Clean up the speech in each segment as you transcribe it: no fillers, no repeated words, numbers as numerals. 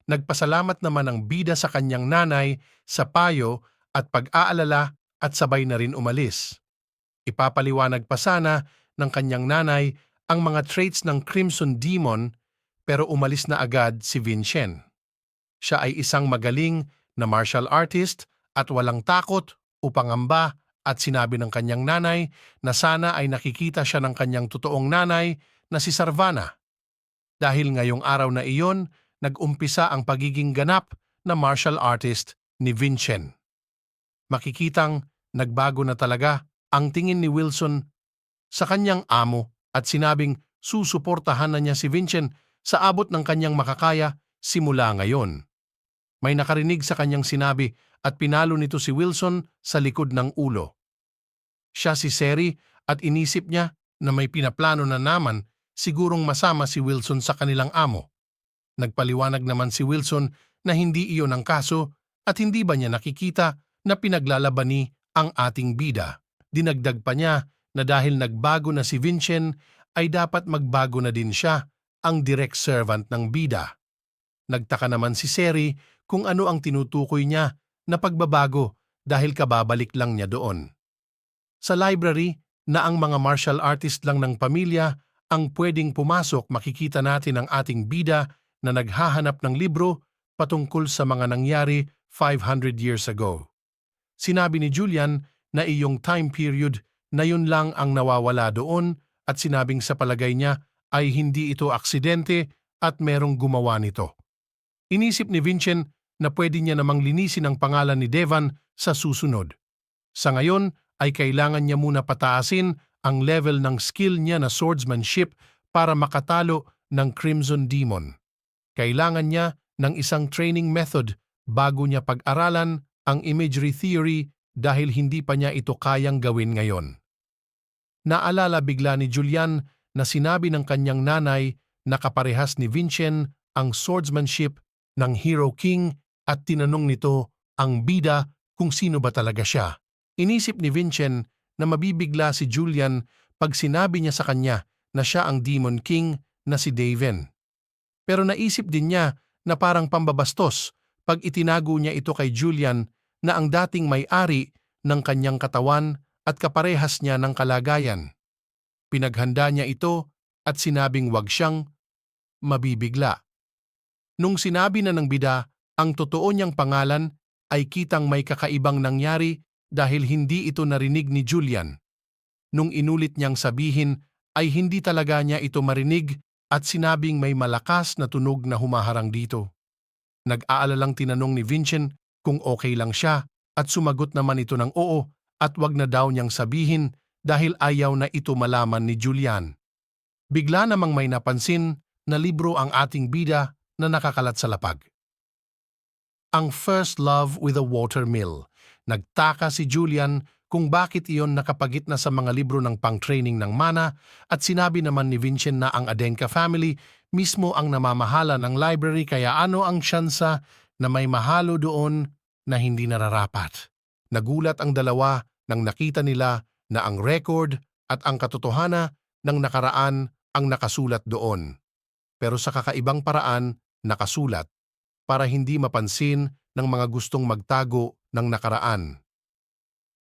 Nagpasalamat naman ang bida sa kanyang nanay sa payo at pag-aalala at sabay na rin umalis. Ipapaliwanag pa sana ng kanyang nanay ang mga traits ng Crimson Demon pero umalis na agad si Vincent. Siya ay isang magaling na martial artist at walang takot o pangamba at sinabi ng kanyang nanay na sana ay nakikita siya ng kanyang totoong nanay na si Sarvana. Dahil ngayong araw na iyon, nag-umpisa ang pagiging ganap na martial artist ni Vincent. Makikitang nagbago na talaga ang tingin ni Wilson sa kanyang amo at sinabing susuportahan na niya si Vincent sa abot ng kanyang makakaya simula ngayon. May nakarinig sa kanyang sinabi at pinalo nito si Wilson sa likod ng ulo. Siya si Seri at inisip niya na may pinaplano na naman sigurong masama si Wilson sa kanilang amo. Nagpaliwanag naman si Wilson na hindi iyon ang kaso at hindi ba niya nakikita na pinaglalaban ni ang ating bida. Dinagdag pa niya na dahil nagbago na si Vincent ay dapat magbago na din siya, ang direct servant ng bida. Nagtaka naman si Seri kung ano ang tinutukoy niya na pagbabago dahil kababalik lang niya doon. Sa library na ang mga martial artist lang ng pamilya ang pwedeng pumasok, makikita natin ang ating bida na naghahanap ng libro patungkol sa mga nangyari 500 years ago. Sinabi ni Julian na iyong time period na yun lang ang nawawala doon at sinabing sa palagay niya ay hindi ito aksidente at merong gumawa nito. Inisip ni Vincent na pwede niya namang linisin ang pangalan ni Devan sa susunod. Sa ngayon ay kailangan niya muna pataasin ang level ng skill niya na swordsmanship para makatalo ng Crimson Demon. Kailangan niya ng isang training method bago niya pag-aralan ang imagery theory dahil hindi pa niya ito kayang gawin ngayon. Naalala bigla ni Julian na sinabi ng kanyang nanay na kaparehas ni Vincent ang swordsmanship ng Hero King at tinanong nito ang bida kung sino ba talaga siya. Inisip ni Vincent na mabibigla si Julian pag sinabi niya sa kanya na siya ang Demon King na si Daven. Pero naisip din niya na parang pambabastos pag itinago niya ito kay Julian na ang dating may-ari ng kanyang katawan at kaparehas niya ng kalagayan. Pinaghanda niya ito at sinabing wag siyang mabibigla. Nung sinabi na ng bida ang totoo niyang pangalan ay kitang may kakaibang nangyari dahil hindi ito narinig ni Julian. Nung inulit niyang sabihin ay hindi talaga niya ito marinig at sinabing may malakas na tunog na humaharang dito. Nag-aalalang tinanong ni Vincent kung okay lang siya at sumagot naman ito ng oo at wag na daw niyang sabihin dahil ayaw na ito malaman ni Julian. Bigla namang may napansin na libro ang ating bida na nakakalat sa lapag. Ang First Love with a Watermill. Nagtaka si Julian kung bakit iyon nakapagitna sa mga libro ng pang-training ng mana at sinabi naman ni Vincent na ang Adenka family mismo ang namamahala ng library kaya ano ang tsansa na may mahalo doon na hindi nararapat. Nagulat ang dalawa nang nakita nila na ang record at ang katotohanan ng nakaraan ang nakasulat doon. Pero sa kakaibang paraan nakasulat para hindi mapansin ng mga gustong magtago ng nakaraan.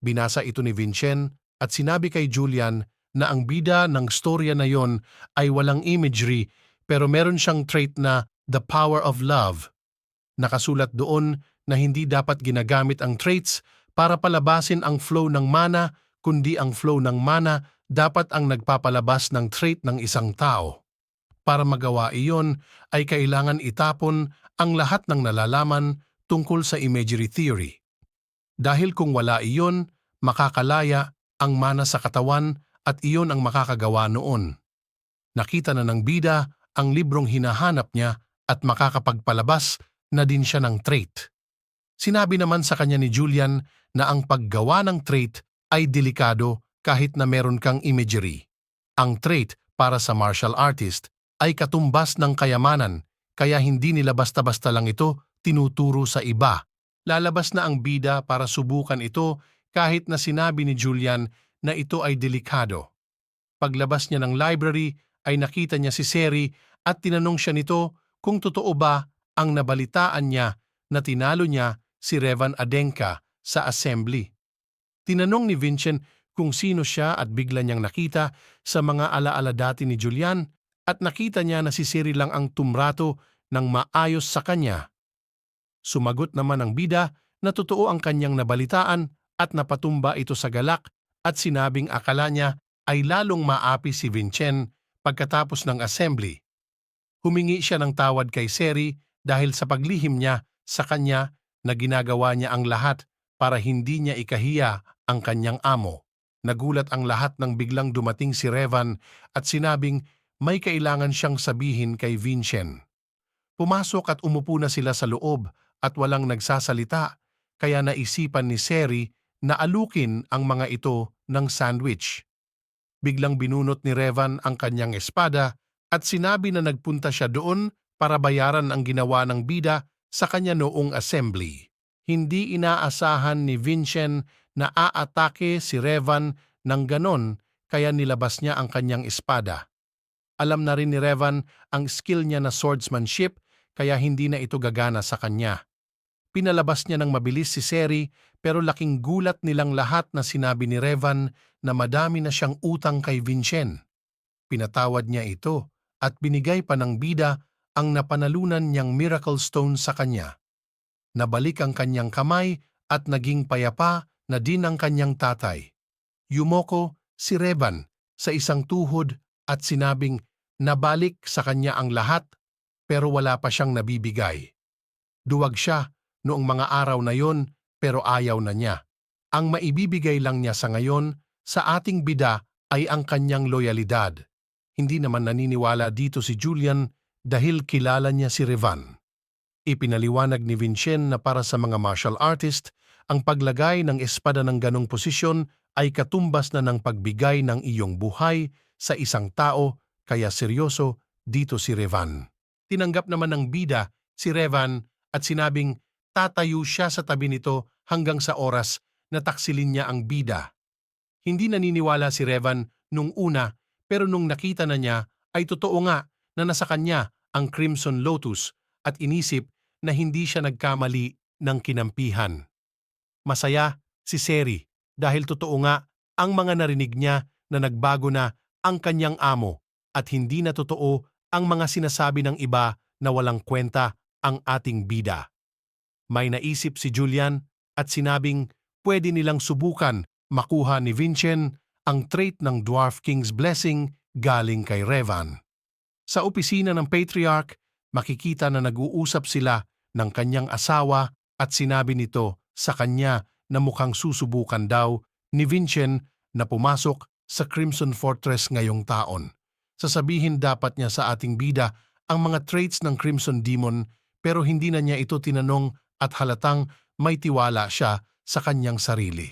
Binasa ito ni Vincent at sinabi kay Julian na ang bida ng storya na yon ay walang imagery pero meron siyang trait na the power of love. Nakasulat doon na hindi dapat ginagamit ang traits para palabasin ang flow ng mana kundi ang flow ng mana dapat ang nagpapalabas ng trait ng isang tao. Para magawa iyon ay kailangan itapon ang lahat ng nalalaman tungkol sa imagery theory. Dahil kung wala iyon, makakalaya ang mana sa katawan at iyon ang makakagawa noon. Nakita na ng bida ang librong hinahanap niya at makakapagpalabas na din siya ng trait. Sinabi naman sa kanya ni Julian na ang paggawa ng trait ay delikado kahit na meron kang imagery. Ang trait para sa martial artist ay katumbas ng kayamanan kaya hindi nila basta-basta lang ito tinuturo sa iba. Lalabas na ang bida para subukan ito kahit na sinabi ni Julian na ito ay delikado. Paglabas niya ng library ay nakita niya si Seri at tinanong siya nito kung totoo ba ang nabalitaan niya na tinalo niya si Revan Adenka sa assembly. Tinanong ni Vincent kung sino siya at bigla niyang nakita sa mga alaala dati ni Julian at nakita niya na si Seri lang ang tumrato ng maayos sa kanya. Sumagot naman ang bida na totoo ang kanyang nabalitaan at napatumba ito sa galak at sinabing akala niya ay lalong maapi si Vincent pagkatapos ng assembly. Humingi siya ng tawad kay Seri dahil sa paglihim niya sa kanya na ginagawa niya ang lahat para hindi niya ikahiya ang kanyang amo. Nagulat ang lahat nang biglang dumating si Revan at sinabing may kailangan siyang sabihin kay Vincent. Pumasok at umupo na sila sa loob at walang nagsasalita, kaya naisipan ni Seri na alukin ang mga ito ng sandwich. Biglang binunot ni Revan ang kanyang espada at sinabi na nagpunta siya doon para bayaran ang ginawa ng bida sa kanya noong assembly. Hindi inaasahan ni Vincent na aatake si Revan ng ganon kaya nilabas niya ang kanyang espada. Alam na rin ni Revan ang skill niya na swordsmanship kaya hindi na ito gagana sa kanya. Pinalabas niya ng mabilis si Seri pero laking gulat nilang lahat na sinabi ni Revan na madami na siyang utang kay Vincent. Pinatawad niya ito at binigay pa ng bida ang napanalunan niyang miracle stone sa kanya. Nabalik ang kanyang kamay at naging payapa na din ang kanyang tatay. Yumoko si Revan sa isang tuhod at sinabing nabalik sa kanya ang lahat pero wala pa siyang nabibigay. Duwag siya noong mga araw na yon pero ayaw na niya. Ang maibibigay lang niya sa ngayon sa ating bida ay ang kanyang loyalidad. Hindi naman naniniwala dito si Julian dahil kilala niya si Revan. Ipinaliwanag ni Vincent na para sa mga martial artist, ang paglagay ng espada ng ganong posisyon ay katumbas na ng pagbigay ng iyong buhay sa isang tao kaya seryoso dito si Revan. Tinanggap naman ng bida si Revan at sinabing tatayo siya sa tabi nito hanggang sa oras na taksilin niya ang bida. Hindi naniniwala si Revan nung una pero nung nakita na niya ay totoo nga na nasa kanya ang Crimson Lotus at inisip na hindi siya nagkamali ng kinampihan. Masaya si Seri dahil totoo nga ang mga narinig niya na nagbago na ang kanyang amo at hindi na totoo ang mga sinasabi ng iba na walang kwenta ang ating bida. May naisip si Julian at sinabing pwede nilang subukan makuha ni Vincent ang trait ng Dwarf King's Blessing galing kay Revan. Sa opisina ng Patriarch, makikita na nag-uusap sila ng kanyang asawa at sinabi nito sa kanya na mukhang susubukan daw ni Vincent na pumasok sa Crimson Fortress ngayong taon. Sasabihin dapat niya sa ating bida ang mga traits ng Crimson Demon pero hindi na niya ito tinanong at halatang may tiwala siya sa kanyang sarili.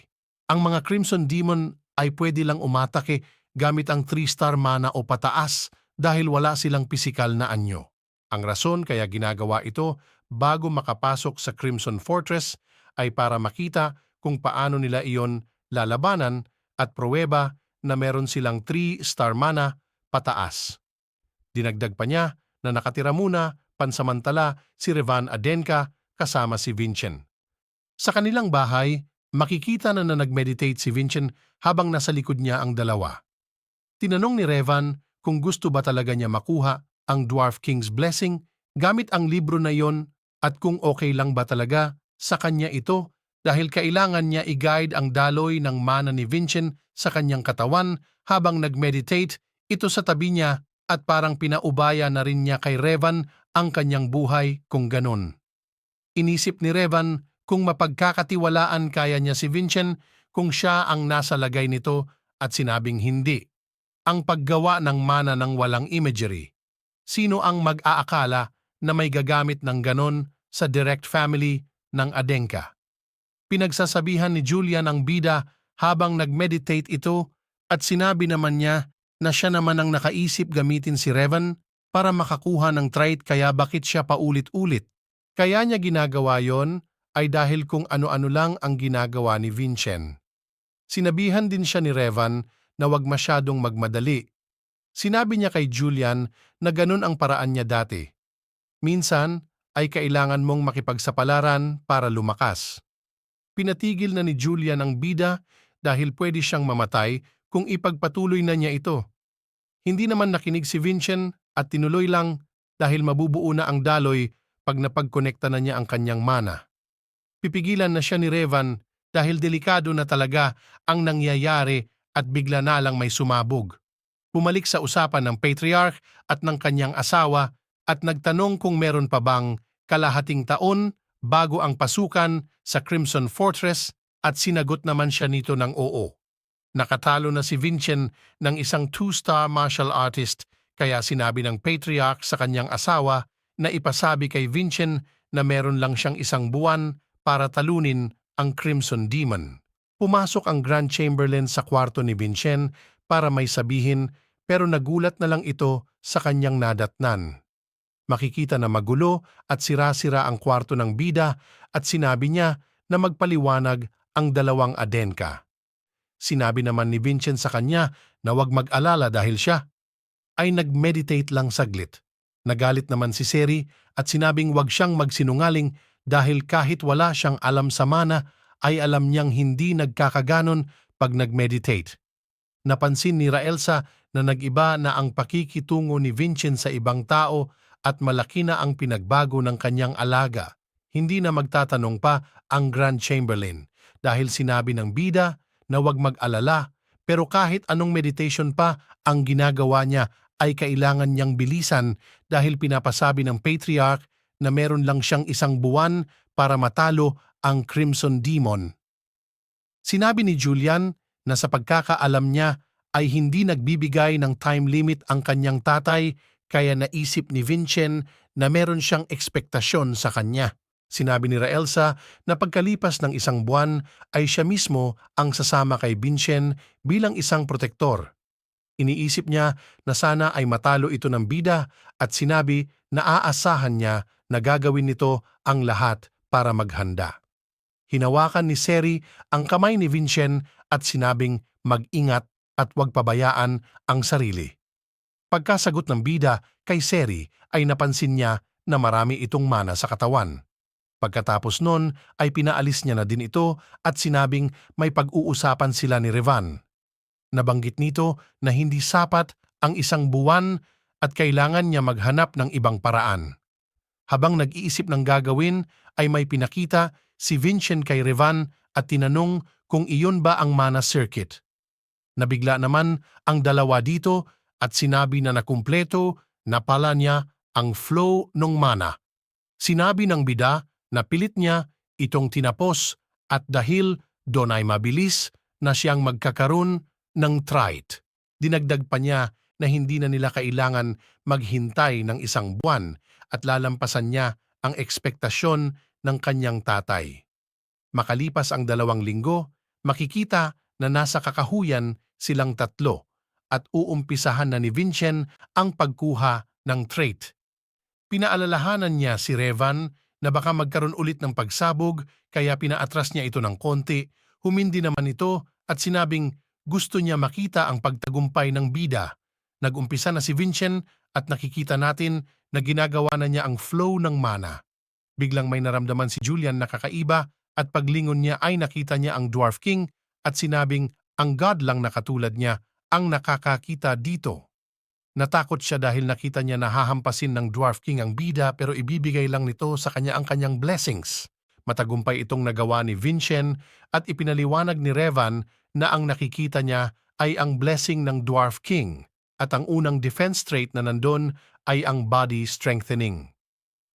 Ang mga Crimson Demon ay pwede lang umatake gamit ang 3-star mana o pataas dahil wala silang pisikal na anyo. Ang rason kaya ginagawa ito bago makapasok sa Crimson Fortress ay para makita kung paano nila iyon lalabanan at pruweba na meron silang 3-star mana pataas. Dinagdag pa niya na nakatira muna pansamantala si Revan Adenka kasama si Vincent. Sa kanilang bahay, makikita na nag-meditate si Vincent habang nasa likod niya ang dalawa. Tinanong ni Revan kung gusto ba talaga niya makuha ang Dwarf King's Blessing gamit ang libro na yon at kung okay lang ba talaga sa kanya ito dahil kailangan niya i-guide ang daloy ng mana ni Vincent sa kanyang katawan habang nag-meditate ito sa tabi niya at parang pinaubaya na rin niya kay Revan ang kanyang buhay kung ganon. Inisip ni Revan kung mapagkakatiwalaan kaya niya si Vincent kung siya ang nasa lagay nito at sinabing hindi. Ang paggawa ng mana ng walang imagery. Sino ang mag-aakala na may gagamit ng ganon sa direct family ng Adenka? Pinagsasabihan ni Julian ang bida habang nag-meditate ito at sinabi naman niya na siya naman ang nakaisip gamitin si Revan para makakuha ng trait kaya bakit siya paulit-ulit. Kaya niya ginagawa yon ay dahil kung ano-ano lang ang ginagawa ni Vincent. Sinabihan din siya ni Revan na wag masyadong magmadali. Sinabi niya kay Julian na ganun ang paraan niya dati. Minsan ay kailangan mong makipagsapalaran para lumakas. Pinatigil na ni Julian ang bida dahil pwede siyang mamatay kung ipagpatuloy na niya ito. Hindi naman nakinig si Vincent at tinuloy lang dahil mabubuo na ang daloy pag napagkonekta na niya ang kanyang mana. Pipigilan na siya ni Revan dahil delikado na talaga ang nangyayari at bigla na lang may sumabog. Bumalik sa usapan ng Patriarch at ng kanyang asawa at nagtanong kung meron pa bang kalahating taon bago ang pasukan sa Crimson Fortress at sinagot naman siya nito ng oo. Nakatalo na si Vincent ng isang 2-star martial artist kaya sinabi ng Patriarch sa kanyang asawa na ipasabi kay Vincent na meron lang siyang isang buwan para talunin ang Crimson Demon. Pumasok ang Grand Chamberlain sa kwarto ni Vincent para may sabihin pero nagulat na lang ito sa kanyang nadatnan. Makikita na magulo at sira-sira ang kwarto ng bida at sinabi niya na magpaliwanag ang dalawang Adenka. Sinabi naman ni Vincent sa kanya na huwag mag-alala dahil siya ay nag-meditate lang saglit. Nagalit naman si Seri at sinabing huwag siyang magsinungaling dahil kahit wala siyang alam sa mana ay alam niyang hindi nagkakaganon pag nag-meditate. Napansin ni Raelsa na nag-iba na ang pakikitungo ni Vincent sa ibang tao at malaki na ang pinagbago ng kanyang alaga. Hindi na magtatanong pa ang Grand Chamberlain dahil sinabi ng bida na huwag mag-alala pero kahit anong meditation pa ang ginagawa niya ay kailangan niyang bilisan dahil pinapasabi ng Patriarch na meron lang siyang isang buwan para matalo ang Crimson Demon. Sinabi ni Julian na sa pagkakaalam niya ay hindi nagbibigay ng time limit ang kanyang tatay kaya naisip ni Vincent na meron siyang ekspektasyon sa kanya. Sinabi ni Raelsa na pagkalipas ng isang buwan ay siya mismo ang sasama kay Vincent bilang isang protektor. Iniisip niya na sana ay matalo ito ng bida at sinabi na aasahan niya na gagawin nito ang lahat para maghanda. Hinawakan ni Seri ang kamay ni Vincent at sinabing mag-ingat at huwag pabayaan ang sarili. Pagkasagot ng bida kay Seri ay napansin niya na marami itong mana sa katawan. Pagkatapos nun ay pinaalis niya na din ito at sinabing may pag-uusapan sila ni Revan. Nabanggit nito na hindi sapat ang isang buwan at kailangan niya maghanap ng ibang paraan. Habang nag-iisip ng gagawin ay may pinakita si Vincent kay Revan at tinanong kung iyon ba ang mana circuit. Nabigla naman ang dalawa dito at sinabi na nakumpleto na pala niya ang flow ng mana. Sinabi ng bida na pilit niya itong tinapos at dahil doon ay mabilis na siyang magkakaroon ng trite. Dinagdag pa niya na hindi na nila kailangan maghintay ng isang buwan at lalampasan niya ang ekspektasyon ng kanyang tatay. Makalipas ang 2 linggo, makikita na nasa kakahuyan silang tatlo at uumpisahan na ni Vincent ang pagkuha ng trait. Pinaalalahanan niya si Revan na baka magkaroon ulit ng pagsabog kaya pinaatras niya ito ng konti, humindi naman ito at sinabing gusto niya makita ang pagtagumpay ng bida. Nag-umpisa na si Vincent at nakikita natin na ginagawa na niya ang flow ng mana. Biglang may naramdaman si Julian na kakaiba at paglingon niya ay nakita niya ang Dwarf King at sinabing ang god lang na katulad niya ang nakakakita dito. Natakot siya dahil nakita niya na hahampasin ng Dwarf King ang bida pero ibibigay lang nito sa kanya ang kanyang blessings. Matagumpay itong nagawa ni Vincent at ipinaliwanag ni Revan na ang nakikita niya ay ang blessing ng Dwarf King at ang unang defense trait na nandun ay ang body strengthening.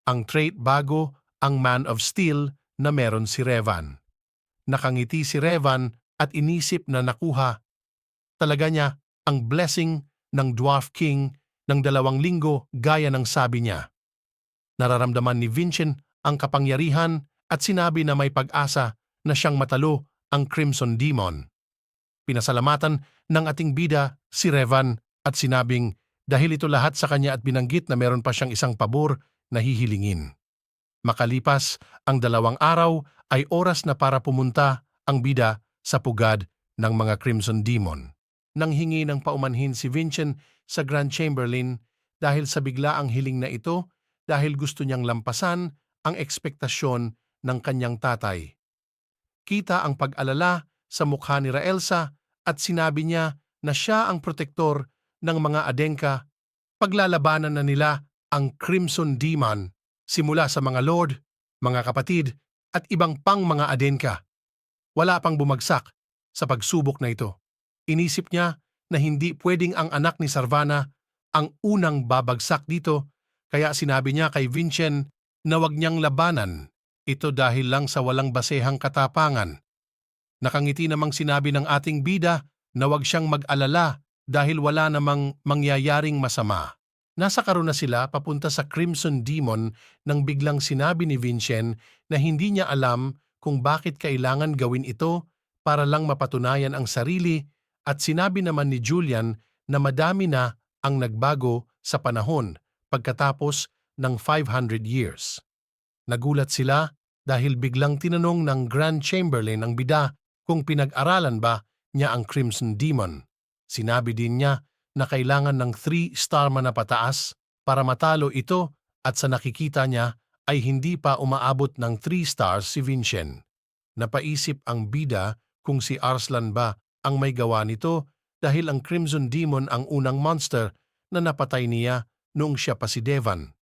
Ang trait bago ang Man of Steel na meron si Revan. Nakangiti si Revan at inisip na nakuha talaga niya ang blessing ng Dwarf King ng 2 linggo gaya ng sabi niya. Nararamdaman ni Vincent ang kapangyarihan at sinabi na may pag-asa na siyang matalo ang Crimson Demon. Pinasalamatan ng ating bida si Revan at sinabing dahil ito lahat sa kanya at binanggit na meron pa siyang isang pabor na hihilingin. Makalipas ang 2 araw ay oras na para pumunta ang bida sa pugad ng mga Crimson Demon. Nang hingi ng paumanhin si Vincent sa Grand Chamberlain dahil sa biglaang hiling na ito, dahil gusto niyang lampasan ang ekspektasyon ng kanyang tatay. Kita ang pag-alala sa mukha ni Raelsa at sinabi niya na siya ang protektor ng mga Adenka. Paglalabanan na nila ang Crimson Demon simula sa mga lord, mga kapatid at ibang pang mga Adenka. Wala pang bumagsak sa pagsubok na ito. Inisip niya na hindi pwedeng ang anak ni Sarvana ang unang babagsak dito, kaya sinabi niya kay Vincent na wag niyang labanan ito dahil lang sa walang basehang katapangan. Nakangiti namang sinabi ng ating bida na wag siyang mag-alala dahil wala namang mangyayaring masama. Nasa karon na sila papunta sa Crimson Demon nang biglang sinabi ni Vincent na hindi niya alam kung bakit kailangan gawin ito para lang mapatunayan ang sarili, at sinabi naman ni Julian na madami na ang nagbago sa panahon pagkatapos ng 500 years. Nagulat sila dahil biglang tinanong ng Grand Chamberlain ang bida kung pinag-aralan ba niya ang Crimson Demon. Sinabi din niya na kailangan ng 3-star man na pataas para matalo ito, at sa nakikita niya ay hindi pa umaabot ng 3 stars si Vincent. Napaisip ang bida kung si Arslan ba ang may gawa nito dahil ang Crimson Demon ang unang monster na napatay niya noong siya pa si Devan.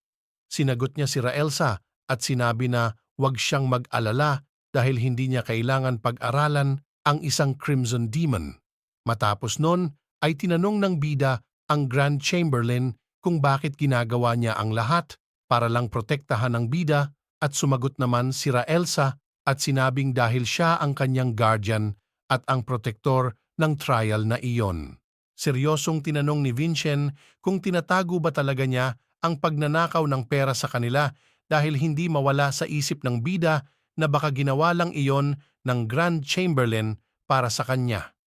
Sinagot niya si Raelsa at sinabi na wag siyang mag-alala dahil hindi niya kailangan pag-aralan ang isang Crimson Demon. Matapos nun ay tinanong ng bida ang Grand Chamberlain kung bakit ginagawa niya ang lahat para lang protektahan ang bida, at sumagot naman si Raelsa at sinabing dahil siya ang kanyang guardian at ang protektor ng trial na iyon. Seryosong tinanong ni Vincent kung tinatago ba talaga niya ang pagnanakaw ng pera sa kanila dahil hindi mawala sa isip ng bida na baka ginawa lang iyon ng Grand Chamberlain para sa kanya.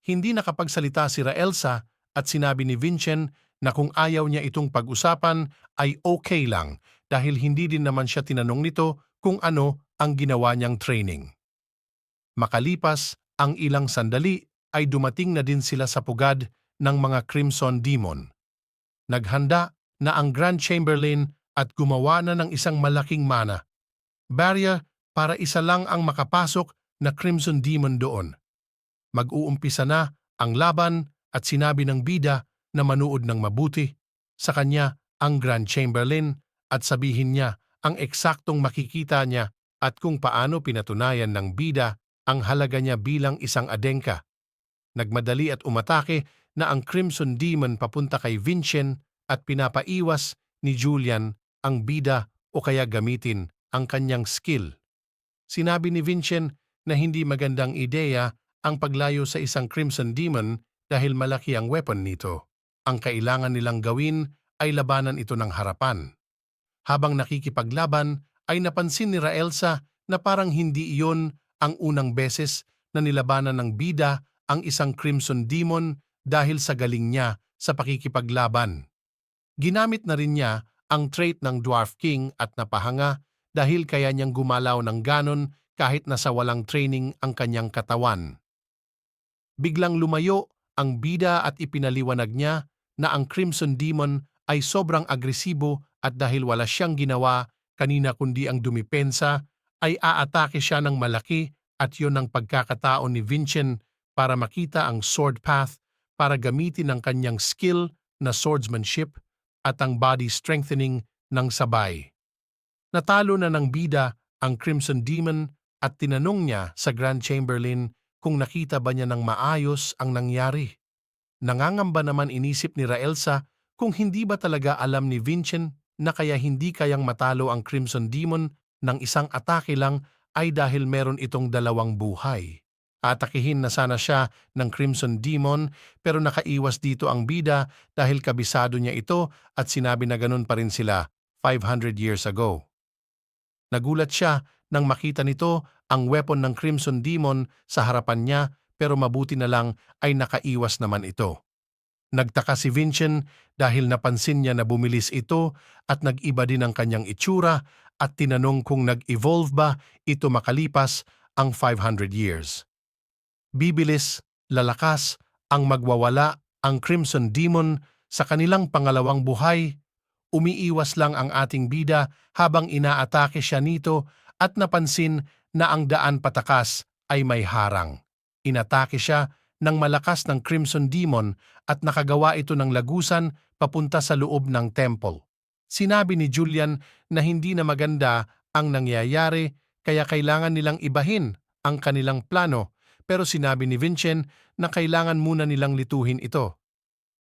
Hindi nakapagsalita si Raelsa at sinabi ni Vincent na kung ayaw niya itong pag-usapan ay okay lang dahil hindi din naman siya tinanong nito kung ano ang ginawa niyang training. Makalipas ang ilang sandali ay dumating na din sila sa pugad ng mga Crimson Demon. Naghanda na ang Grand Chamberlain at gumawa na ng isang malaking mana barrier para isa lang ang makapasok na Crimson Demon doon. Mag-uumpisa na ang laban at sinabi ng bida na manood ng mabuti sa kanya ang Grand Chamberlain at sabihin niya ang eksaktong makikita niya at kung paano pinatunayan ng bida ang halaga niya bilang isang Adenka. Nagmadali at umatake na ang Crimson Demon papunta kay Vincent at pinapaiwas ni Julian ang bida o kaya gamitin ang kanyang skill. Sinabi ni Vincent na hindi magandang ideya ang paglayo sa isang Crimson Demon dahil malaki ang weapon nito. Ang kailangan nilang gawin ay labanan ito ng harapan. Habang nakikipaglaban ay napansin ni Raelsa na parang hindi iyon ang unang beses na nilabanan ng bida ang isang Crimson Demon dahil sa galing niya sa pakikipaglaban. Ginamit na rin niya ang trait ng Dwarf King at napahanga dahil kaya niyang gumalaw ng ganon kahit nasa walang training ang kanyang katawan. Biglang lumayo ang bida at ipinaliwanag niya na ang Crimson Demon ay sobrang agresibo at dahil wala siyang ginawa kanina kundi ang dumipensa, ay aatake siya ng malaki, at yon ang pagkakataon ni Vincent para makita ang sword path para gamitin ang kanyang skill na swordsmanship at ang body strengthening ng sabay. Natalo na ng bida ang Crimson Demon at tinanong niya sa Grand Chamberlain kung nakita ba niya ng maayos ang nangyari. Nangangamba naman inisip ni Raelsa kung hindi ba talaga alam ni Vincent na kaya hindi kayang matalo ang Crimson Demon ng isang atake lang ay dahil meron itong dalawang buhay. Atakihin na sana siya ng Crimson Demon pero nakaiwas dito ang bida dahil kabisado niya ito at sinabi na ganun pa rin sila 500 years ago. Nagulat siya nang makita nito ang weapon ng Crimson Demon sa harapan niya pero mabuti na lang ay nakaiwas naman ito. Nagtaka si Vincent dahil napansin niya na bumilis ito at nag-iba din ang kanyang itsura at tinanong kung nag-evolve ba ito makalipas ang 500 years. Bibilis, lalakas, ang magwawala ang Crimson Demon sa kanilang pangalawang buhay. Umiiwas lang ang ating bida habang inaatake siya nito at napansin na ang daan patakas ay may harang. Inatake siya ng malakas ng Crimson Demon at nakagawa ito ng lagusan papunta sa loob ng temple. Sinabi ni Julian na hindi na maganda ang nangyayari kaya kailangan nilang ibahin ang kanilang plano, pero sinabi ni Vincent na kailangan muna nilang lituhin ito.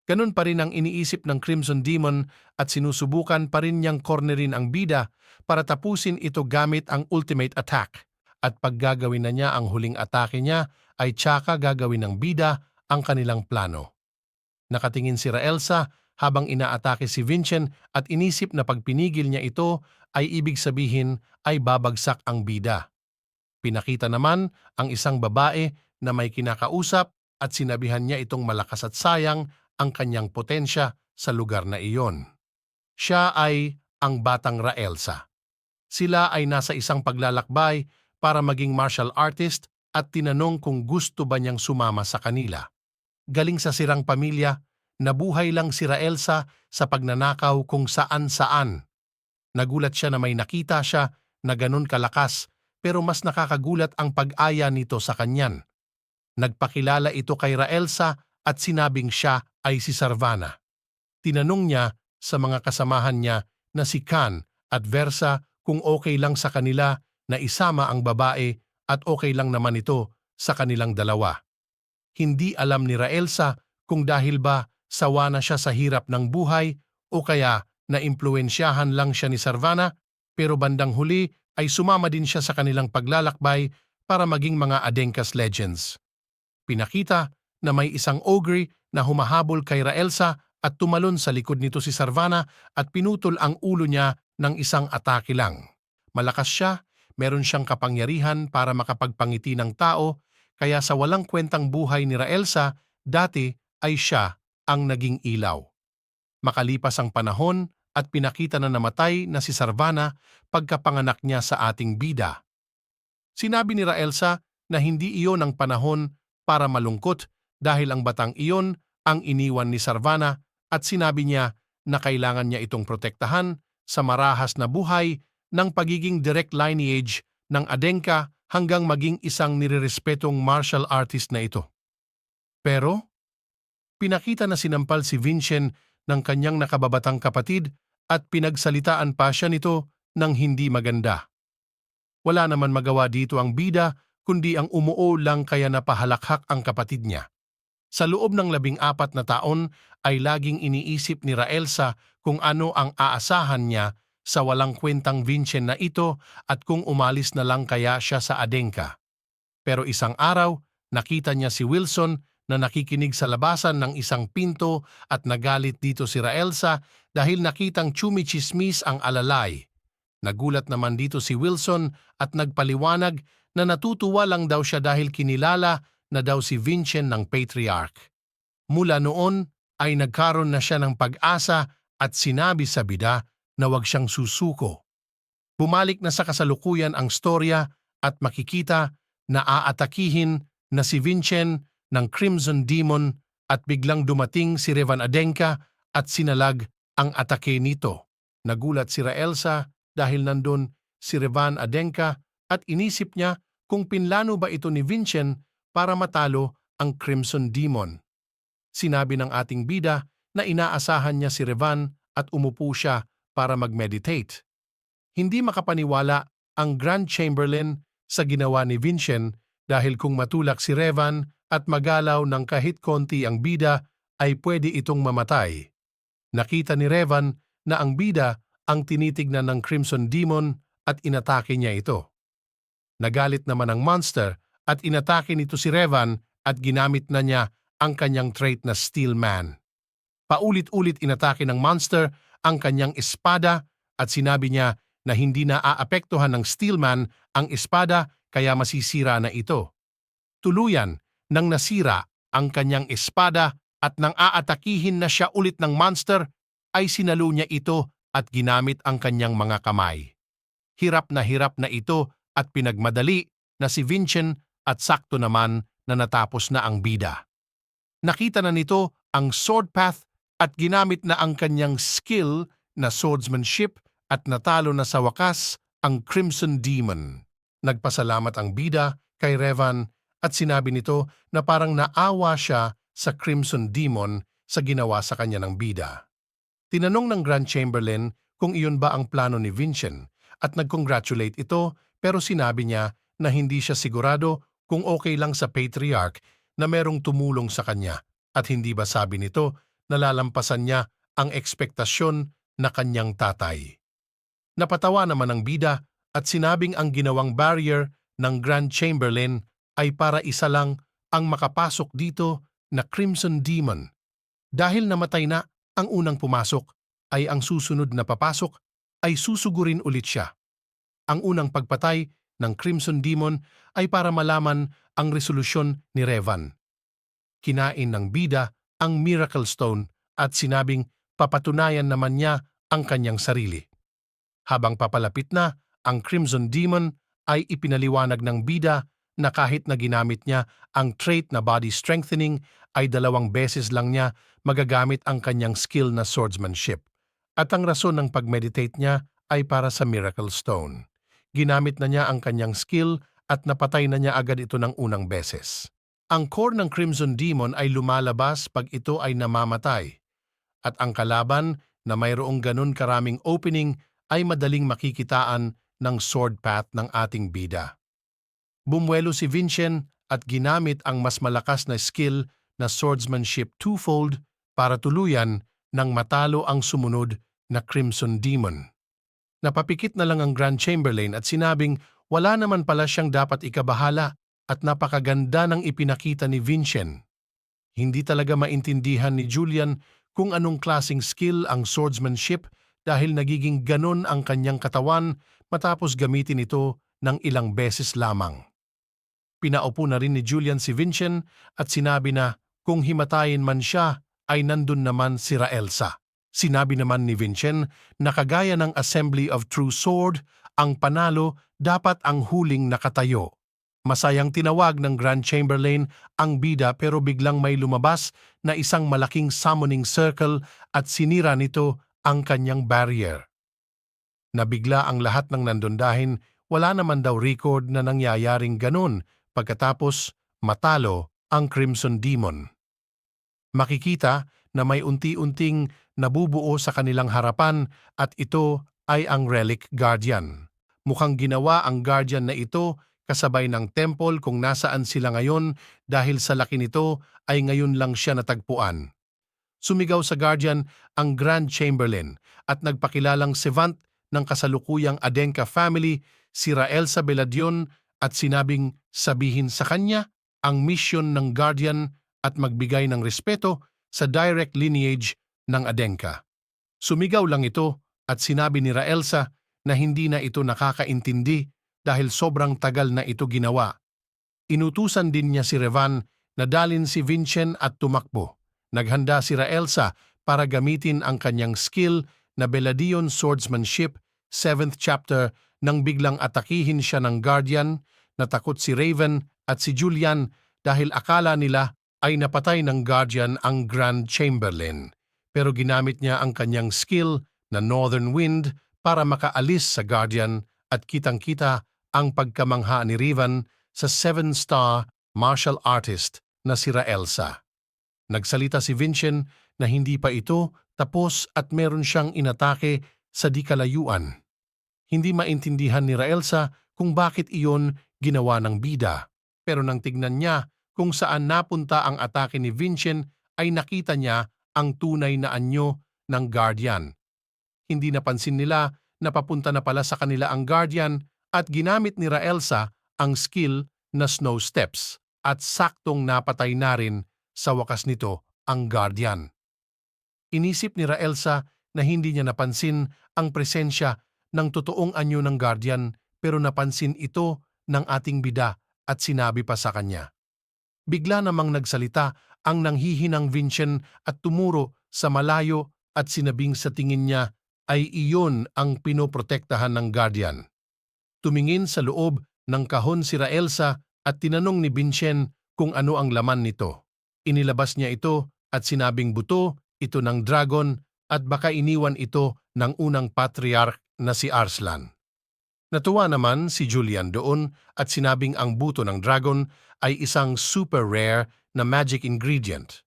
Ganun pa rin ang iniisip ng Crimson Demon at sinusubukan pa rin niyang cornerin ang bida para tapusin ito gamit ang ultimate attack. At pag gagawin na niya ang huling atake niya ay tsaka gagawin ng bida ang kanilang plano. Nakatingin si Raelsa habang inaatake si Vincent at inisip na pag pinigil niya ito ay ibig sabihin ay babagsak ang bida. Pinakita naman ang isang babae na may kinakausap at sinabihan niya itong malakas at sayang ang kanyang potensya sa lugar na iyon. Siya ay ang batang Raelsa. Sila ay nasa isang paglalakbay para maging martial artist at tinanong kung gusto ba niyang sumama sa kanila. Galing sa sirang pamilya, nabuhay lang si Raelsa sa pagnanakaw kung saan-saan. Nagulat siya na may nakita siya na ganun kalakas pero mas nakakagulat ang pag-aya nito sa kanyan. Nagpakilala ito kay Raelsa at sinabing siya ay si Sarvana. Tinanong niya sa mga kasamahan niya na si Khan at Versa kung okay lang sa kanila na isama ang babae at okay lang naman ito sa kanilang dalawa. Hindi alam ni Raelsa kung dahil ba sawa na siya sa hirap ng buhay o kaya naimpluwensyahan lang siya ni Sarvana, pero bandang huli ay sumama din siya sa kanilang paglalakbay para maging mga Adenkas legends. Pinakita na may isang ogre na humahabol kay Raelsa at tumalon sa likod nito si Sarvana at pinutol ang ulo niya ng isang atake lang. Malakas siya, meron siyang kapangyarihan para makapagpangiti ng tao, kaya sa walang kwentang buhay ni Raelsa, dati ay siya ang naging ilaw. Makalipas ang panahon at pinakita na namatay na si Sarvana pagkapanganak niya sa ating bida. Sinabi ni Raelsa na hindi iyon ang panahon para malungkot dahil ang batang iyon ang iniwan ni Sarvana at sinabi niya na kailangan niya itong protektahan sa marahas na buhay ng pagiging direct lineage ng Adenka hanggang maging isang nirerespetong martial artist na ito. Pero, pinakita na sinampal si Vincent ng kanyang nakababatang kapatid at pinagsalitaan pa siya nito ng hindi maganda. Wala naman magawa dito ang bida kundi ang umuo lang kaya napahalakhak ang kapatid niya. Sa loob ng 14 na taon ay laging iniisip ni Raelsa kung ano ang aasahan niya sa walang kwentang Vincent na ito at kung umalis na lang kaya siya sa Adenka. Pero isang araw, nakita niya si Wilson na nakikinig sa labasan ng isang pinto at nagalit dito si Raelsa dahil nakitang tsumichismis ang alalay. Nagulat naman dito si Wilson at nagpaliwanag na natutuwa lang daw siya dahil kinilala na daw si Vincent ng Patriarch. Mula noon ay nagkaroon na siya ng pag-asa at sinabi sa bida na huwag siyang susuko. Bumalik na sa kasalukuyan ang storya at makikita na aatakihin na si Vincent ng Crimson Demon at biglang dumating si Revan Adenka at sinalag ang atake nito. Nagulat si Raelsa dahil nandun si Revan Adenka at inisip niya kung pinlano ba ito ni Vincent para matalo ang Crimson Demon. Sinabi ng ating bida na inaasahan niya si Revan at umupo siya para mag-meditate. Hindi makapaniwala ang Grand Chamberlain sa ginawa ni Vincent dahil kung matulak si Revan at magalaw ng kahit konti ang bida ay pwede itong mamatay. Nakita ni Revan na ang bida ang tinitignan ng Crimson Demon at inatake niya ito. Nagalit naman ang monster at inatake nito si Revan at ginamit na niya ang kanyang trait na Steel Man. Paulit-ulit inatake ng monster ang kanyang espada at sinabi niya na hindi na aapektuhan ng Steel Man ang espada kaya masisira na ito. Tuluyan nang nasira ang kanyang espada at nang aatakihin na siya ulit ng monster ay sinalo niya ito at ginamit ang kanyang mga kamay. Hirap na ito at pinagmadali na si Vincent at sakto naman na natapos na ang bida. Nakita na nito ang sword path at ginamit na ang kanyang skill na swordsmanship at natalo na sa wakas ang Crimson Demon. Nagpasalamat ang bida kay Revan at sinabi nito na parang naawa siya sa Crimson Demon sa ginawa sa kanya ng bida. Tinanong ng Grand Chamberlain kung iyon ba ang plano ni Vincent at nag-congratulate ito pero sinabi niya na hindi siya sigurado kung okay lang sa Patriarch na merong tumulong sa kanya at hindi ba sabi nito na lalampasan niya ang ekspektasyon na kanyang tatay. Napatawa naman ang bida at sinabing ang ginawang barrier ng Grand Chamberlain ay para isa lang ang makapasok dito na Crimson Demon. Dahil namatay na ang unang pumasok, ay ang susunod na papasok ay susugurin ulit siya. Ang unang pagpatay ng Crimson Demon ay para malaman ang resolusyon ni Revan. Kinain ng bida ang Miracle Stone at sinabing papatunayan naman niya ang kanyang sarili. Habang papalapit na ang Crimson Demon ay ipinaliwanag ng bida na kahit na ginamit niya ang trait na body strengthening ay 2 beses lang niya magagamit ang kanyang skill na swordsmanship. At ang rason ng pag-meditate niya ay para sa Miracle Stone. Ginamit na niya ang kanyang skill at napatay na niya agad ito ng unang beses. Ang core ng Crimson Demon ay lumalabas pag ito ay namamatay. At ang kalaban na mayroong ganun karaming opening ay madaling makikitaan ng sword path ng ating bida. Bumuelo si Vincent at ginamit ang mas malakas na skill na swordsmanship twofold para tuluyan nang matalo ang sumunod na Crimson Demon. Napapikit na lang ang Grand Chamberlain at sinabing wala naman pala siyang dapat ikabahala at napakaganda ng ipinakita ni Vincent. Hindi talaga maintindihan ni Julian kung anong klaseng skill ang swordsmanship dahil nagiging ganon ang kanyang katawan matapos gamitin ito ng ilang beses lamang. Pinaupo na rin ni Julian si Vincent at sinabi na kung himatayin man siya ay nandun naman si Raelsa. Sinabi naman ni Vincent na kagaya ng Assembly of True Sword, ang panalo dapat ang huling nakatayo. Masayang tinawag ng Grand Chamberlain ang bida pero biglang may lumabas na isang malaking summoning circle at sinira nito ang kanyang barrier. Nabigla ang lahat ng nandun dahil wala naman daw record na nangyayaring ganun pagkatapos matalo ang Crimson Demon. Makikita na may unti-unting nabubuo sa kanilang harapan at ito ay ang Relic Guardian. Mukhang ginawa ang Guardian na ito kasabay ng temple kung nasaan sila ngayon dahil sa laki nito ay ngayon lang siya natagpuan. Sumigaw sa Guardian ang Grand Chamberlain at nagpakilalang servant ng kasalukuyang Adenka family si Raelsa Beladion at sinabing sabihin sa kanya ang mission ng Guardian at magbigay ng respeto sa direct lineage ng Adenka. Sumigaw lang ito at sinabi ni Raelsa na hindi na ito nakakaintindi dahil sobrang tagal na ito ginawa. Inutusan din niya si Revan na dalin si Vincent at tumakbo. Naghanda si Raelsa para gamitin ang kanyang skill na Beladion Swordsmanship 7th chapter nang biglang atakihin siya ng Guardian. Natakot si Raven at si Julian dahil akala nila ay napatay ng Guardian ang Grand Chamberlain. Pero ginamit niya ang kanyang skill na Northern Wind para makaalis sa Guardian at kitang-kita ang pagkamangha ni Raven sa 7-star martial artist na si Raelsa. Nagsalita si Vincent na hindi pa ito tapos at meron siyang inatake sa di kalayuan. Hindi maintindihan ni Raelsa kung bakit iyon ginawa ng bida. Pero nang tignan niya kung saan napunta ang atake ni Vincent ay nakita niya ang tunay na anyo ng Guardian. Hindi napansin nila na papunta na pala sa kanila ang Guardian at ginamit ni Raelsa ang skill na Snow Steps at saktong napatay na rin sa wakas nito ang Guardian. Inisip ni Raelsa na hindi niya napansin ang presensya ng totoong anyo ng Guardian pero napansin ito ng ating bida at sinabi pa sa kanya. Bigla namang nagsalita ang nanghihinang Vincent at tumuro sa malayo at sinabing sa tingin niya ay iyon ang pinoprotektahan ng Guardian. Tumingin sa loob ng kahon si Raelsa at tinanong ni Vincent kung ano ang laman nito. Inilabas niya ito at sinabing buto ito ng dragon at baka iniwan ito ng unang patriarch na si Arslan. Natuwa naman si Julian doon at sinabing ang buto ng dragon ay isang super rare na magic ingredient.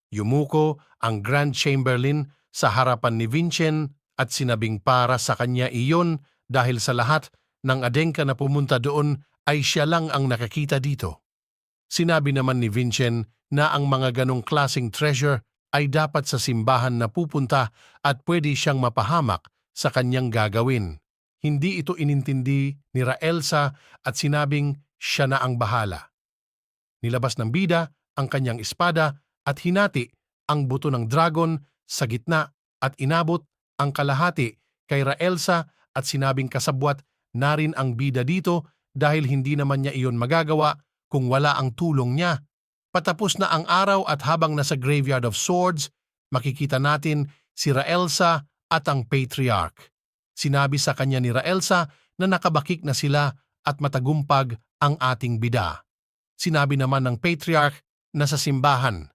Yumuko ang Grand Chamberlain sa harapan ni Vincent at sinabing para sa kanya iyon dahil sa lahat ng Adenka na pumunta doon ay siya lang ang nakakita dito. Sinabi naman ni Vincent na ang mga ganong klaseng treasure ay dapat sa simbahan na pupunta at pwede siyang mapahamak sa kanyang gagawin. Hindi ito inintindi ni Raelsa at sinabing siya na ang bahala. Nilabas ng bida ang kanyang espada at hinati ang buto ng dragon sa gitna at inabot ang kalahati kay Raelsa at sinabing kasabwat na rin ang bida dito dahil hindi naman niya iyon magagawa kung wala ang tulong niya. Patapos na ang araw at habang nasa Graveyard of Swords, makikita natin si Raelsa at ang Patriarch. Sinabi sa kanya ni Raelsa na nakabakik na sila at matagumpag ang ating bida. Sinabi naman ng Patriarch na sa simbahan.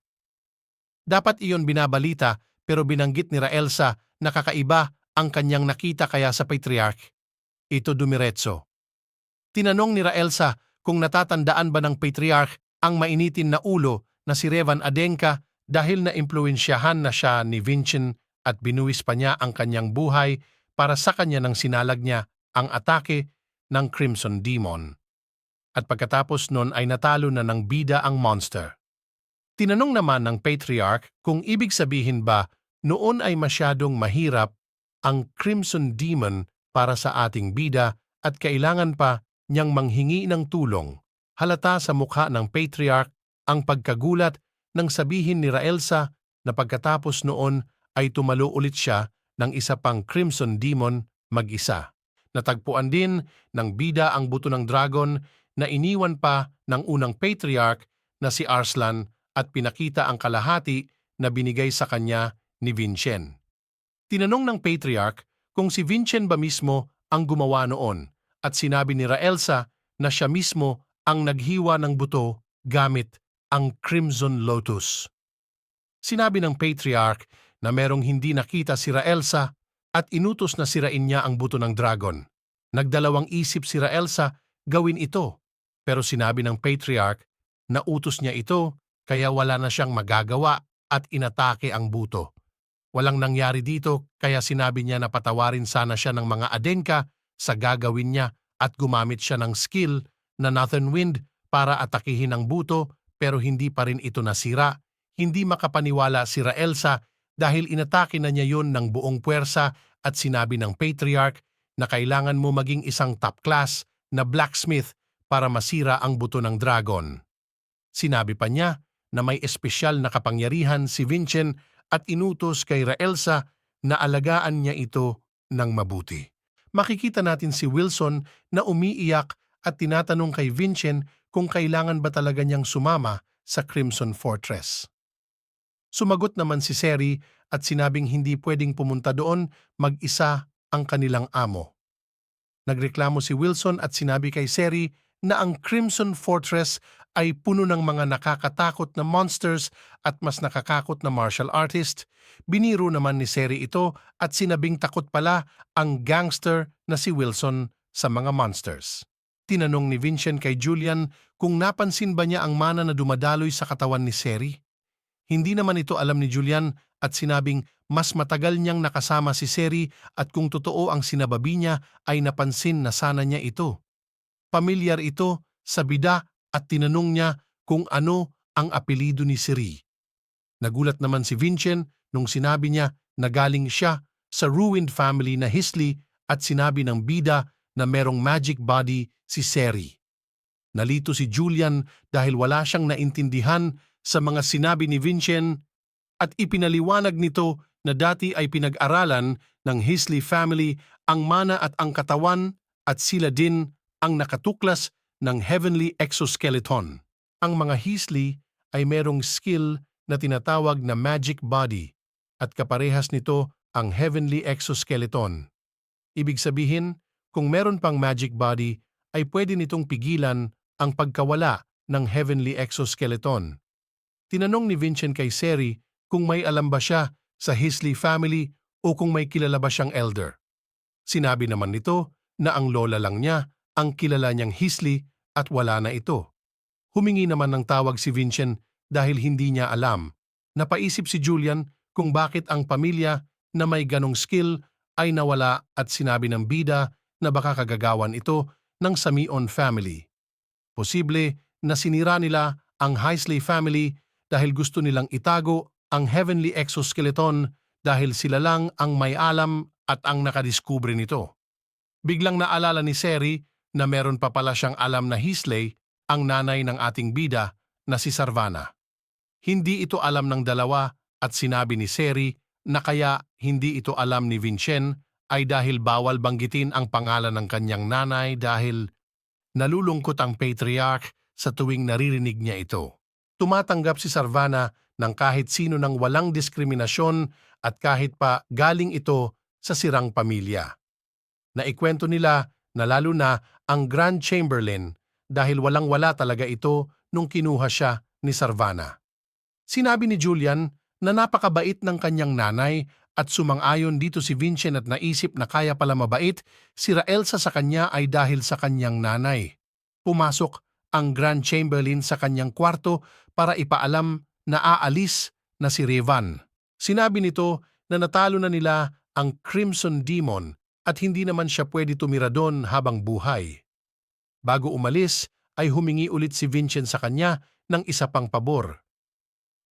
Dapat iyon binabalita pero binanggit ni Raelsa na kakaiba ang kanyang nakita kaya sa Patriarch. Ito dumiretso. Tinanong ni Raelsa kung natatandaan ba ng Patriarch ang mainitin na ulo na si Revan Adenka dahil na-impluensyahan na siya ni Vincent at binuwis pa niya ang kanyang buhay para sa kanya nang sinalag niya ang atake ng Crimson Demon. At pagkatapos nun ay natalo na ng bida ang monster. Tinanong naman ng Patriarch kung ibig sabihin ba noon ay masyadong mahirap ang Crimson Demon para sa ating bida at kailangan pa niyang manghingi ng tulong. Halata sa mukha ng Patriarch ang pagkagulat nang sabihin ni Raelsa na pagkatapos noon ay tumalo ulit siya ng isa pang Crimson Demon mag-isa. Natagpuan din ng bida ang buto ng dragon na iniwan pa ng unang Patriarch na si Arslan at pinakita ang kalahati na binigay sa kanya ni Vincent. Tinanong ng Patriarch kung si Vincent ba mismo ang gumawa noon at sinabi ni Raelsa na siya mismo ang naghiwa ng buto gamit ang Crimson Lotus. Sinabi ng Patriarch na merong hindi nakita si Raelsa at inutos na sirain niya ang buto ng dragon. Nagdalawang isip si Raelsa gawin ito, pero sinabi ng Patriarch na utos niya ito kaya wala na siyang magagawa at inatake ang buto. Walang nangyari dito kaya sinabi niya na patawarin sana siya ng mga Adenka sa gagawin niya at gumamit siya ng skill na Northern Wind para atakihin ang buto pero hindi pa rin ito nasira. Hindi makapaniwala si Raelsa dahil inatake na niya yon ng buong puwersa at sinabi ng Patriarch na kailangan mo maging isang top class na blacksmith para masira ang buto ng dragon. Sinabi pa niya na may espesyal na kapangyarihan si Vincent at inutos kay Raelsa na alagaan niya ito ng mabuti. Makikita natin si Wilson na umiiyak at tinatanong kay Vincent kung kailangan ba talaga niyang sumama sa Crimson Fortress. Sumagot naman si Ciri at sinabing hindi pwedeng pumunta doon mag-isa ang kanilang amo. Nagreklamo si Wilson at sinabi kay Ciri na ang Crimson Fortress ay puno ng mga nakakatakot na monsters at mas nakakakot na martial artist. Biniro naman ni Ciri ito at sinabing takot pala ang gangster na si Wilson sa mga monsters. Tinanong ni Vincent kay Julian kung napansin ba niya ang mana na dumadaloy sa katawan ni Ciri. Hindi naman ito alam ni Julian at sinabing mas matagal niyang nakasama si Ciri at kung totoo ang sinababi niya ay napansin na sana niya ito. Pamilyar ito sa bida at tinanong niya kung ano ang apelido ni Ciri. Nagulat naman si Vincent nung sinabi niya na galing siya sa ruined family na Hisley at sinabi ng bida na merong magic body si Ciri. Nalito si Julian dahil wala siyang naintindihan sa mga sinabi ni Vincent at ipinaliwanag nito na dati ay pinag-aralan ng Hisley family ang mana at ang katawan at sila din ang nakatuklas ng Heavenly Exoskeleton. Ang mga Hisley ay merong skill na tinatawag na Magic Body at kaparehas nito ang Heavenly Exoskeleton. Ibig sabihin, kung meron pang Magic Body ay pwede nitong pigilan ang pagkawala ng Heavenly Exoskeleton. Tinanong ni Vincent kay Ciri kung may alam ba siya sa Hisley family o kung may kilala ba siyang elder. Sinabi naman nito na ang lola lang niya ang kilala niyang Hisley at wala na ito. Humingi naman ng tawag si Vincent dahil hindi niya alam. Napaisip si Julian kung bakit ang pamilya na may ganong skill ay nawala at sinabi ng bida na baka kagagawan ito ng Samion family. Posible na sinira nila ang Heisley family dahil gusto nilang itago ang heavenly exoskeleton dahil sila lang ang may alam at ang nakadiskubre nito. Biglang naalala ni Seri na meron pa pala siyang alam na Hisley, ang nanay ng ating bida na si Sarvana. Hindi ito alam ng dalawa at sinabi ni Seri na kaya hindi ito alam ni Vincent ay dahil bawal banggitin ang pangalan ng kanyang nanay dahil nalulungkot ang patriarch sa tuwing naririnig niya ito. Tumatanggap si Sarvana ng kahit sino ng walang diskriminasyon at kahit pa galing ito sa sirang pamilya. Naikwento nila na lalo na ang Grand Chamberlain dahil walang-wala talaga ito nung kinuha siya ni Sarvana. Sinabi ni Julian na napakabait ng kanyang nanay at sumang-ayon dito si Vincent at naisip na kaya pala mabait si Raelsa sa kanya ay dahil sa kanyang nanay. Pumasok ang Grand Chamberlain sa kanyang kwarto para ipaalam na aalis na si Revan. Sinabi nito na natalo na nila ang Crimson Demon at hindi naman siya pwede tumira doon habang buhay. Bago umalis ay humingi ulit si Vincent sa kanya ng isa pang pabor.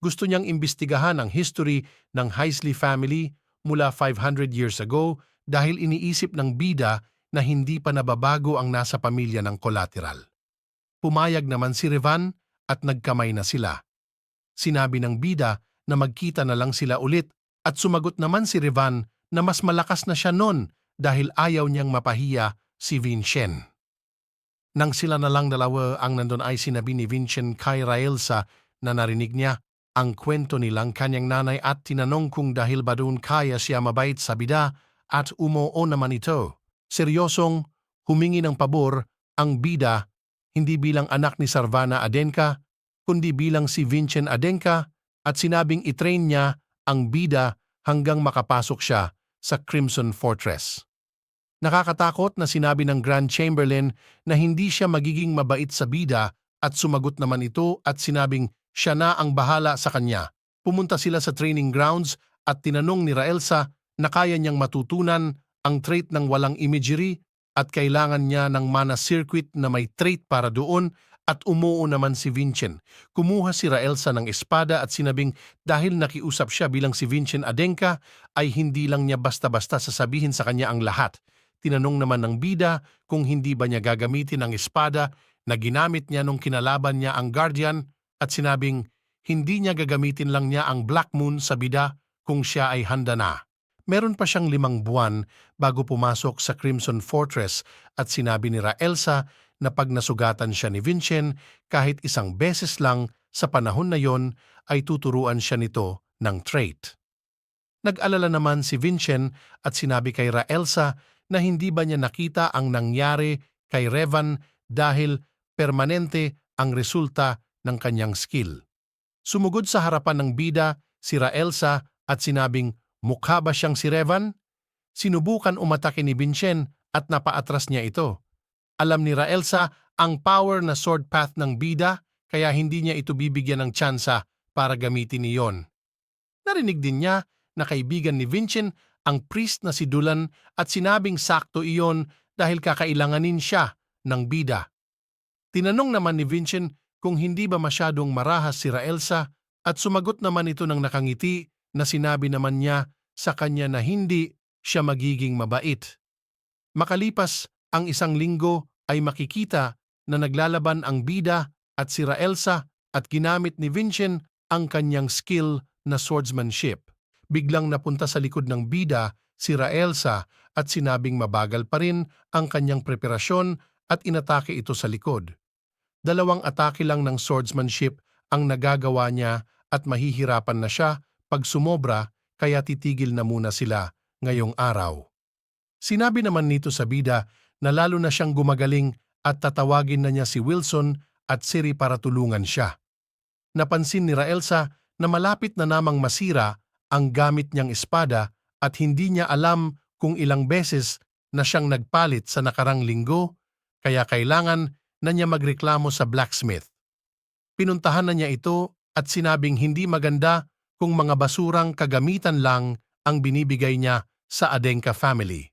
Gusto niyang imbestigahan ang history ng Heisley family mula 500 years ago dahil iniisip ng bida na hindi pa nababago ang nasa pamilya ng collateral. Pumayag naman si Revan at nagkamay na sila. Sinabi ng bida na magkita na lang sila ulit at sumagot naman si Revan na mas malakas na siya noon dahil ayaw niyang mapahiya si Vincent. Nang sila na lang dalawa ang nandun ay sinabi ni Vincent kay Raelsa na narinig niya ang kwento nilang kanyang nanay at tinanong kung dahil ba doon kaya siya mabait sa bida at umoo naman ito. Seryosong humingi ng pabor ang bida hindi bilang anak ni Sarvana Adenka kundi bilang si Vincent Adenka at sinabing itrain niya ang bida hanggang makapasok siya sa Crimson Fortress. Nakakatakot na sinabi ng Grand Chamberlain na hindi siya magiging mabait sa bida at sumagot naman ito at sinabing siya na ang bahala sa kanya. Pumunta sila sa training grounds at tinanong ni Raelsa na kaya niyang matutunan ang trait ng walang imagery at kailangan niya ng mana circuit na may trait para doon at umuo naman si Vincent. Kumuha si Raelsa ng espada at sinabing dahil nakiusap siya bilang si Vincent Adenka ay hindi lang niya basta-basta sasabihin sa kanya ang lahat. Tinanong naman ng bida kung hindi ba niya gagamitin ang espada na ginamit niya nung kinalaban niya ang Guardian at sinabing hindi niya gagamitin lang niya ang Black Moon sa bida kung siya ay handa na. Meron pa siyang 5 buwan bago pumasok sa Crimson Fortress at sinabi ni Raelsa na pag nasugatan siya ni Vincent kahit isang beses lang sa panahon na yon ay tuturuan siya nito ng trait. Nag-alala naman si Vincent at sinabi kay Raelsa na hindi ba niya nakita ang nangyari kay Revan dahil permanente ang resulta ng kanyang skill. Sumugod sa harapan ng bida si Raelsa at sinabing mukha ba siyang si Revan? Sinubukan umatake ni Vincent at napaatras niya ito. Alam ni Raelsa ang power na sword path ng bida kaya hindi niya ito bibigyan ng tsansa para gamitin niyon. Narinig din niya na kaibigan ni Vincent ang priest na si Dulan at sinabing sakto iyon dahil kakailanganin siya ng bida. Tinanong naman ni Vincent kung hindi ba masyadong marahas si Raelsa at sumagot naman ito ng nakangiti na sinabi naman niya sa kanya na hindi siya magiging mabait. Makalipas ang 1 linggo ay makikita na naglalaban ang bida at si Raelsa at ginamit ni Vincent ang kanyang skill na swordsmanship. Biglang napunta sa likod ng bida si Raelsa at sinabing mabagal pa rin ang kanyang preparasyon at inatake ito sa likod. 2 atake lang ng swordsmanship ang nagagawa niya at mahihirapan na siya pag sumobra kaya titigil na muna sila ngayong araw. Sinabi naman nito sa bida na lalo na siyang gumagaling at tatawagin na niya si Wilson at Siri para tulungan siya. Napansin ni Raelsa na malapit na namang masira ang gamit niyang espada at hindi niya alam kung ilang beses na siyang nagpalit sa nakarang linggo, kaya kailangan na niya magreklamo sa blacksmith. Pinuntahan na niya ito at sinabing hindi maganda kung mga basurang kagamitan lang ang binibigay niya sa Adenka family.